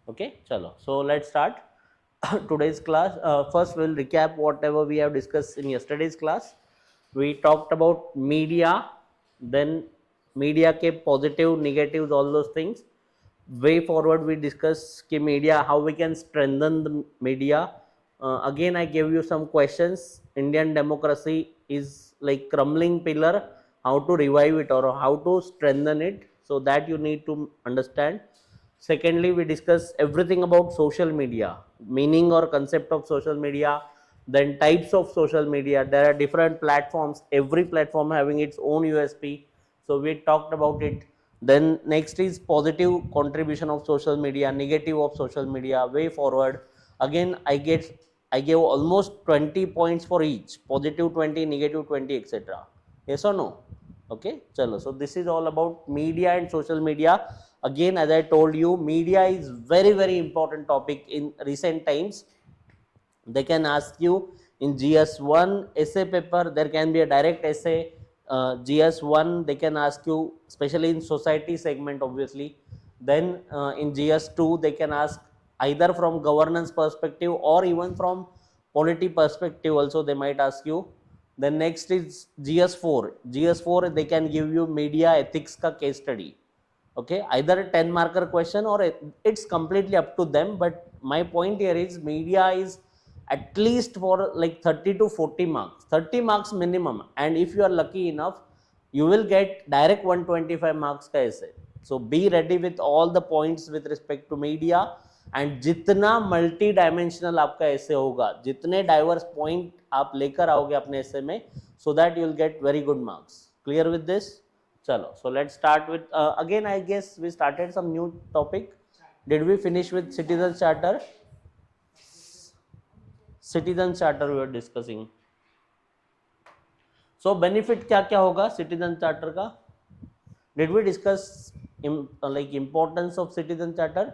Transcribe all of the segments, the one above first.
Okay, chalo. So let's start today's class. First, we'll recap whatever we have discussed in yesterday's class. We talked about media, then media ke positive, negatives, all those things. Way forward, we discuss ki media, how we can strengthen the media. Again, I gave you some questions. Indian democracy is like crumbling pillar. How to revive it or how to strengthen it? So that you need to understand. Secondly, we discuss everything about social media, meaning or concept of social media, then types of social media. There are different platforms, every platform having its own USP. So we talked about it. Then next is positive contribution of social media, negative of social media, way forward. Again, I gave almost 20 points for each, positive 20, negative 20, etc. Yes or no? Okay, chalo. So this is all about media and social media. Again, as I told you, media is very important topic in recent times. They can ask you in GS1 essay paper, there can be a direct essay. GS1 they can ask you, especially in society segment obviously. Then in GS2 they can ask either from governance perspective or even from polity perspective also they might ask you. Then next is GS4. GS4 they can give you media ethics ka case study. Okay, either a 10 marker question or it's completely up to them, but my point here is media is at least for like 30 to 40 marks, 30 marks minimum, and if you are lucky enough you will get direct 125 marks ka essay. So be ready with all the points with respect to media, and जितना multi dimensional आपका ऐसे होगा, जितने diverse point आप लेकर आओगे अपने ऐसे में, so that you will get very good marks. Clear with this? Chalo. So let's start with again I guess we started some new topic. Did we finish with citizen charter? Citizen charter we were discussing. So benefit क्या क्या होगा citizen charter का? Did we discuss like importance of citizen charter?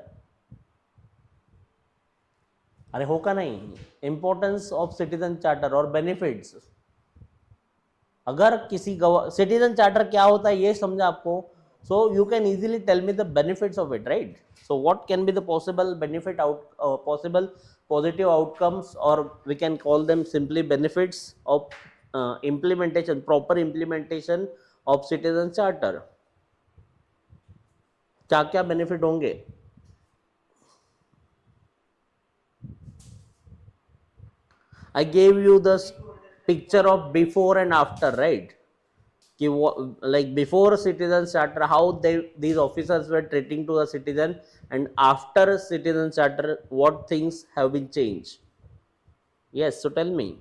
अरे होगा नहीं, importance of citizen charter और benefits. अगर किसी सिटीजन चार्टर क्या होता है ये समझा आपको, so you can easily tell me the benefits of it, right? So what can be the possible benefit possible positive outcomes, और we can call them simply benefits of implementation, proper implementation of citizen charter. क्या क्या benefit होंगे? I gave you the picture of before and after, right? Like before citizen charter, how these officers were treating to the citizen, and after citizen charter what things have been changed. Yes, so tell me.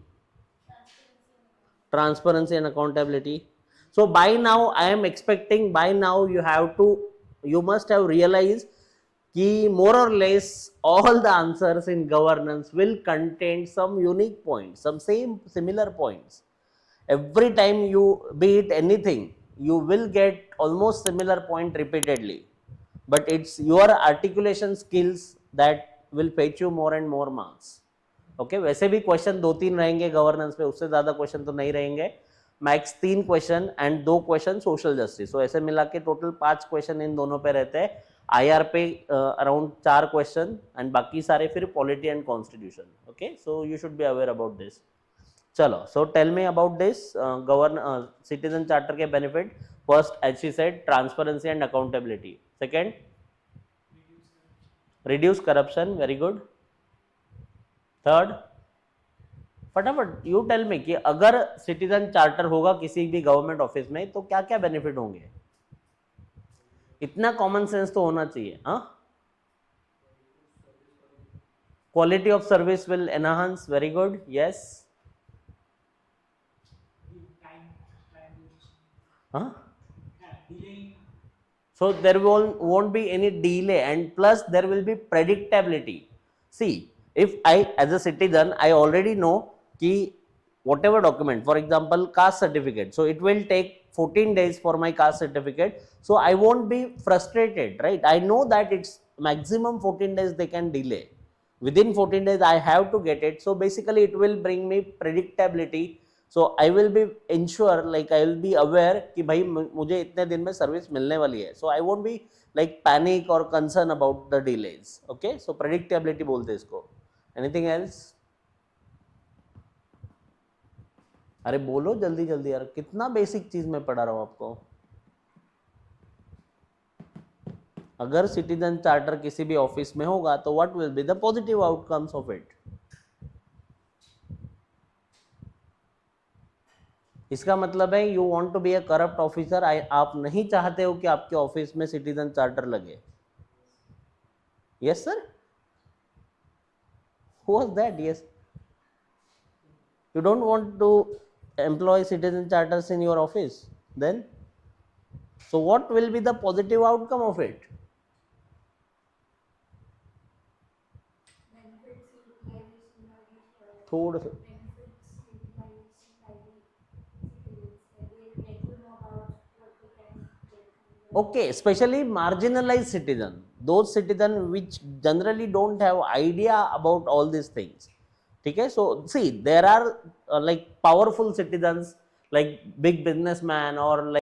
Transparency and accountability. So by now I am expecting, by now you must have realized कि more or less all the answers in governance will contain some unique points, some similar points. Every time you be it anything, you will get almost similar point repeatedly, but it's your articulation skills that will fetch you more and more marks. Okay, वैसे भी question 2-3 रहेंगे governance पे, उससे ज्यादा question तो नहीं रहेंगे. Max 3 question and 2 question social justice. So ऐसे मिला के टोटल 5 क्वेश्चन इन दोनों पे रहते हैं. IR पे अराउंड 4 क्वेश्चन एंड बाकी सारे फिर polity and constitution. Okay, so you should be aware about this. चलो, so tell me about this citizen charter के benefit. First, as she said, transparency and accountability. Second, reduce corruption. Very good. Third, फटाफट you tell me कि अगर citizen charter होगा किसी भी government office में तो क्या क्या बेनिफिट होंगे? इतना कॉमन सेंस तो होना चाहिए. हाँ, quality of service will enhance. Very good. Yes. So there won't be any delay, and plus there will be predictability. See, if I as a citizen I already know कि whatever document, for example caste certificate, so it will take 14 days for my caste certificate, so I won't be frustrated, right? I know that it's maximum 14 days they can delay. Within 14 days I have to get it. So basically it will bring me predictability so I will be ensure, like I will be aware कि भाई मुझे इतने दिन में service मिलने वाली है. So I won't be like panic और concern about the delays. Okay, so predictability बोलते हैं इसको. Anything else? अरे बोलो जल्दी जल्दी यार, कितना बेसिक चीज मैं पढ़ा रहा हूं आपको. अगर सिटीजन चार्टर किसी भी ऑफिस में होगा तो what will be the positive outcomes of it. इसका मतलब है you want to be a corrupt officer. आप नहीं चाहते हो कि आपके ऑफिस में सिटीजन चार्टर लगे. Yes sir, who was that? Yes, you don't want to employ citizen charters in your office, then so what will be the positive outcome of it? थोड़ा सा okay, especially marginalized citizen, those citizen which generally don't have idea about all these things. ठीक है, so see there are like powerful citizens like big businessman or like